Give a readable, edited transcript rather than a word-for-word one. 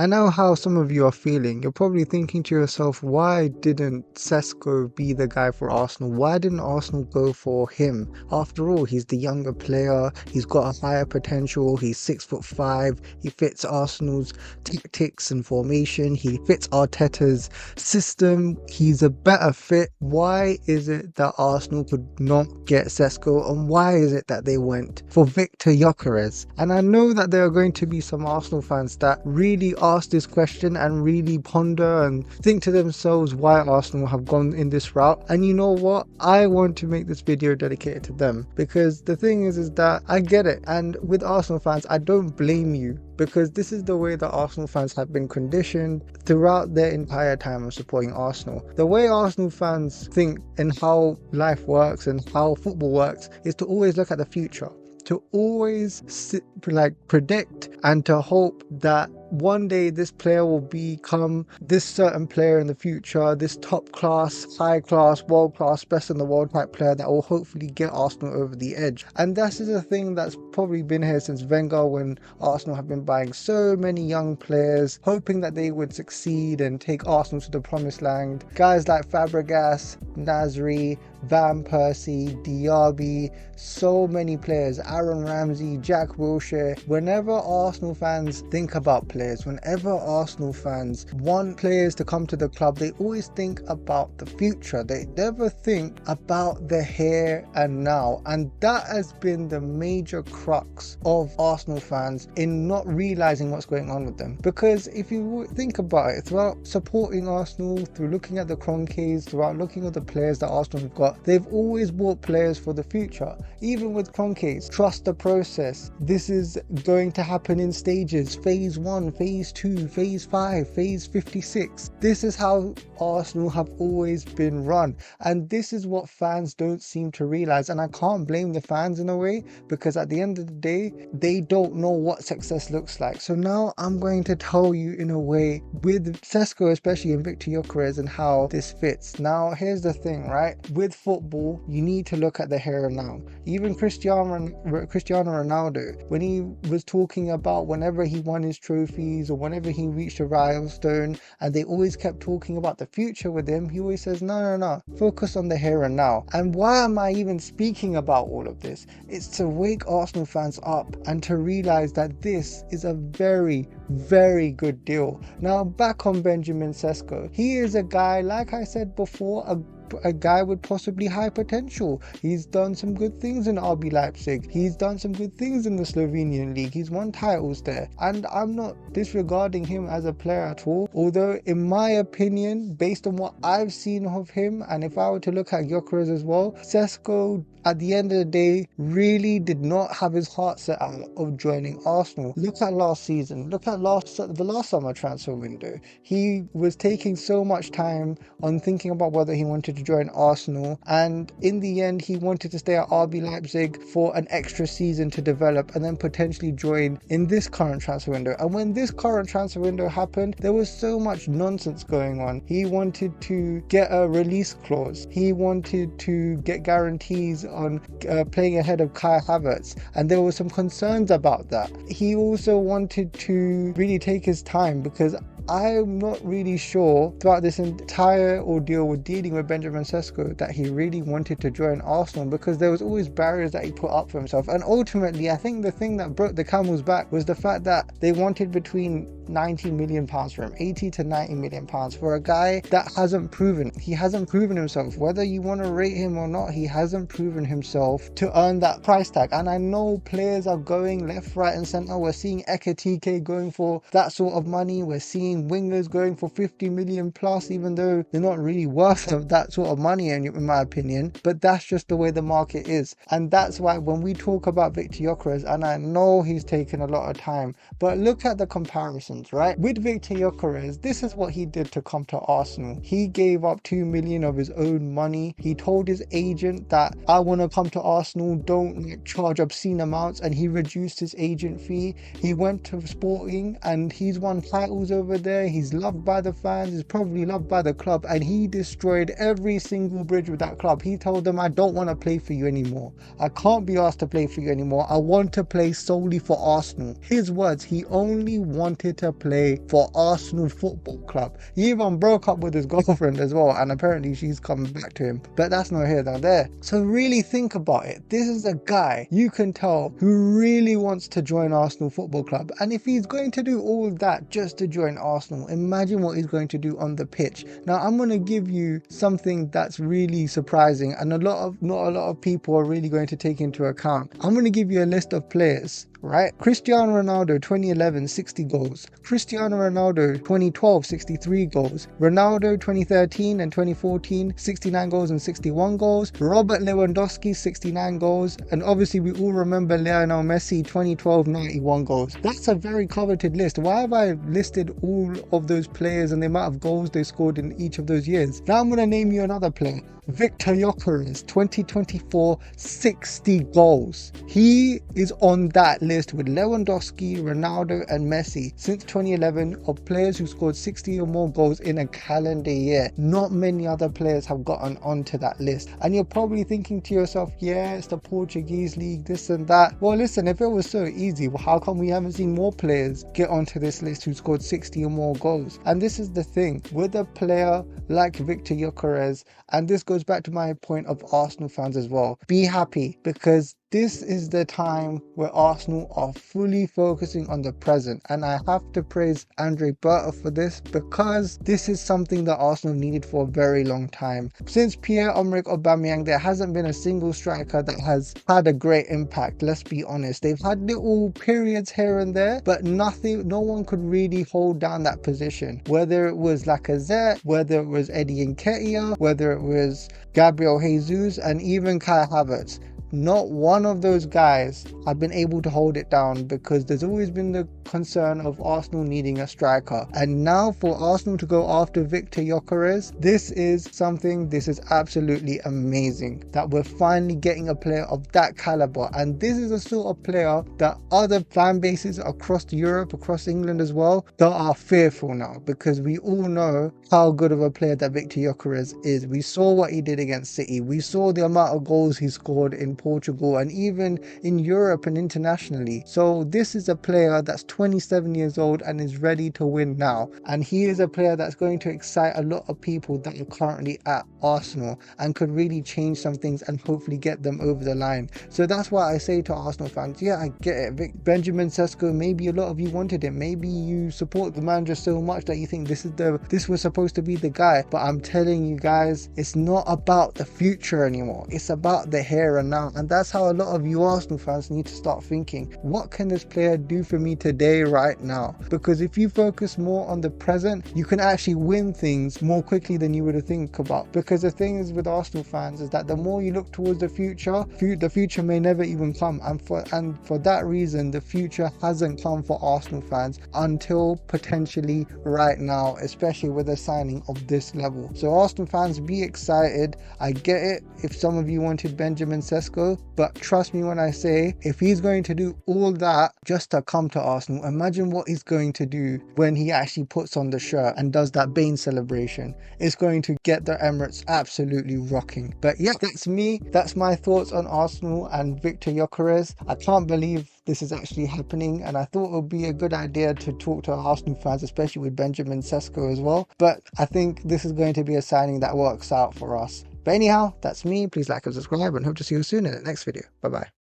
I know how some of you are feeling. You're probably thinking to yourself, why didn't Cesco be the guy for Arsenal? Why didn't Arsenal go for him? After all, he's the younger player. He's got a higher potential. He's 6'5". He fits Arsenal's tactics and formation. He fits Arteta's system. He's a better fit. Why is it that Arsenal could not get Cesco, and why is it that they went for Viktor Gyökeres? And I know that there are going to be some Arsenal fans that really ask this question and really ponder and think to themselves why Arsenal have gone in this route. And you know what? I want to make this video dedicated to them, because the thing is that I get it. And with Arsenal fans, I don't blame you, because this is the way that Arsenal fans have been conditioned throughout their entire time of supporting Arsenal. The way Arsenal fans think and how life works and how football works is to always look at the future, to always predict and to hope that one day this player will become this certain player in the future, this top class, high class, world class, best in the world type player that will hopefully get Arsenal over the edge. And this is a thing that's probably been here since Wenger, when Arsenal have been buying so many young players, hoping that they would succeed and take Arsenal to the promised land. Guys like Fabregas, Nasri, Van Persie, Diaby, so many players, Aaron Ramsey, Jack Wilshere. Whenever Arsenal fans think about players, whenever Arsenal fans want players to come to the club, they always think about the future. They never think about the here and now. And that has been the major crux of Arsenal fans in not realizing what's going on with them. Because if you think about it, throughout supporting Arsenal, through looking at the Kroenkes, throughout looking at the players that Arsenal have got, they've always bought players for the future. Even with Kroenkes, trust the process. This is going to happen in stages. Phase 1, phase 2, phase 5, phase 56. This is how Arsenal have always been run. And this is what fans don't seem to realize. And I can't blame the fans in a way, because at the end of the day, they don't know what success looks like. So now I'm going to tell you in a way with Cesco, especially, and Viktor Gyökeres, and how this fits. Now, here's the thing, right? With football, you need to look at the here and now. Even Cristiano Ronaldo, when he was talking about whenever he won his trophies or whenever he reached a milestone, and they always kept talking about the future with him, he always says, no, focus on the here and now. And why am I even speaking about all of this? It's to wake Arsenal fans up and to realize that this is a very, very good deal. Now, back on Benjamin Šeško, he is a guy, like I said before, a guy with possibly high potential. He's done some good things in RB Leipzig. He's done some good things in the Slovenian league. He's won titles there. And I'm not disregarding him as a player at all. Although, in my opinion, based on what I've seen of him, and if I were to look at Gyökeres as well, Cesco, at the end of the day, really did not have his heart set out of joining Arsenal. Look at last season. Look at the last summer transfer window. He was taking so much time on thinking about whether he wanted to join Arsenal, and in the end he wanted to stay at RB Leipzig for an extra season to develop and then potentially join in this current transfer window. And when this current transfer window happened, there was so much nonsense going on. He wanted to get a release clause. He wanted to get guarantees on playing ahead of Kai Havertz, and there were some concerns about that. He also wanted to really take his time, because I'm not really sure throughout this entire ordeal with dealing with Benjamin Šeško that he really wanted to join Arsenal, because there was always barriers that he put up for himself. And ultimately, I think the thing that broke the camel's back was the fact that they wanted between £90 million for him, £80 to £90 million for a guy that hasn't proven. He hasn't proven himself. Whether you want to rate him or not, he hasn't proven himself to earn that price tag. And I know players are going left, right and centre. We're seeing Ekitike going for that sort of money. We're seeing wingers going for 50 million plus, even though they're not really worth that sort of money in my opinion. But that's just the way the market is. And that's why when we talk about Viktor Gyökeres, and I know he's taken a lot of time, but look at the comparisons, right? With Viktor Gyökeres, this is what he did to come to Arsenal. He gave up 2 million of his own money. He told his agent that I want to come to Arsenal, don't charge obscene amounts, and he reduced his agent fee. He went to Sporting and he's won titles over there, he's loved by the fans, he's probably loved by the club, and he destroyed every single bridge with that club. He told them, I don't want to play for you anymore. I can't be asked to play for you anymore. I want to play solely for Arsenal. His words, he only wanted to play for Arsenal Football Club. He even broke up with his girlfriend as well, and apparently she's coming back to him, but that's not here nor there. So really think about it. This is a guy you can tell who really wants to join Arsenal Football Club, and if he's going to do all that just to join Arsenal, imagine what he's going to do on the pitch. Now I'm going to give you something that's really surprising and not a lot of people are really going to take into account. I'm going to give you a list of players, right? Cristiano Ronaldo 2011 60 goals, Cristiano Ronaldo 2012 63 goals, Ronaldo 2013 and 2014 69 goals and 61 goals, Robert Lewandowski 69 goals, and obviously we all remember Lionel Messi 2012 91 goals. That's a very coveted list. Why have I listed all of those players and the amount of goals they scored in each of those years? Now I'm going to name you another player. Victor Gyökeres 2024 60 goals. He is on that list with Lewandowski, Ronaldo and Messi since 2011 of players who scored 60 or more goals in a calendar year. Not many other players have gotten onto that list, and you're probably thinking to yourself, yeah, it's the Portuguese league, this and that. Well listen, if it was so easy, well, how come we haven't seen more players get onto this list who scored 60 or more goals? And this is the thing with a player like Victor Gyökeres, and this goes back to my point of Arsenal fans as well. Be happy, because this is the time where Arsenal are fully focusing on the present, and I have to praise Andre Berta for this, because this is something that Arsenal needed for a very long time. Since Pierre-Emerick Aubameyang, there hasn't been a single striker that has had a great impact, let's be honest. They've had little periods here and there, but no one could really hold down that position. Whether it was Lacazette, whether it was Eddie Nketiah, whether it was Gabriel Jesus, and even Kai Havertz. Not one of those guys have been able to hold it down, because there's always been the concern of Arsenal needing a striker. And now for Arsenal to go after Victor Gyökeres, this is absolutely amazing that we're finally getting a player of that caliber. And this is a sort of player that other fan bases across Europe, across England as well, that are fearful now, because we all know how good of a player that Victor Gyökeres is. We saw what he did against City. We saw the amount of goals he scored in Portugal and even in Europe and internationally. So this is a player that's 27 years old and is ready to win now, and he is a player that's going to excite a lot of people that are currently at Arsenal and could really change some things and hopefully get them over the line. So that's why I say to Arsenal fans, yeah, I get it, Benjamin Šeško, maybe a lot of you wanted him, maybe you support the manager so much that you think this was supposed to be the guy, but I'm telling you guys, it's not about the future anymore, it's about the here and now. And that's how a lot of you Arsenal fans need to start thinking. What can this player do for me today, right now? Because if you focus more on the present, you can actually win things more quickly than you would think about. Because the thing is with Arsenal fans is that the more you look towards the future may never even come. And for that reason, the future hasn't come for Arsenal fans until potentially right now, especially with a signing of this level. So Arsenal fans, be excited. I get it if some of you wanted Benjamin Šeško, but trust me when I say, if he's going to do all that just to come to Arsenal, imagine what he's going to do when he actually puts on the shirt and does that Bane celebration. It's going to get the Emirates absolutely rocking. But yeah, that's me. That's my thoughts on Arsenal and Victor Gyökeres. I can't believe this is actually happening, and I thought it would be a good idea to talk to Arsenal fans, especially with Benjamin Šeško as well. But I think this is going to be a signing that works out for us. But anyhow, that's me. Please like and subscribe, and hope to see you soon in the next video. Bye bye.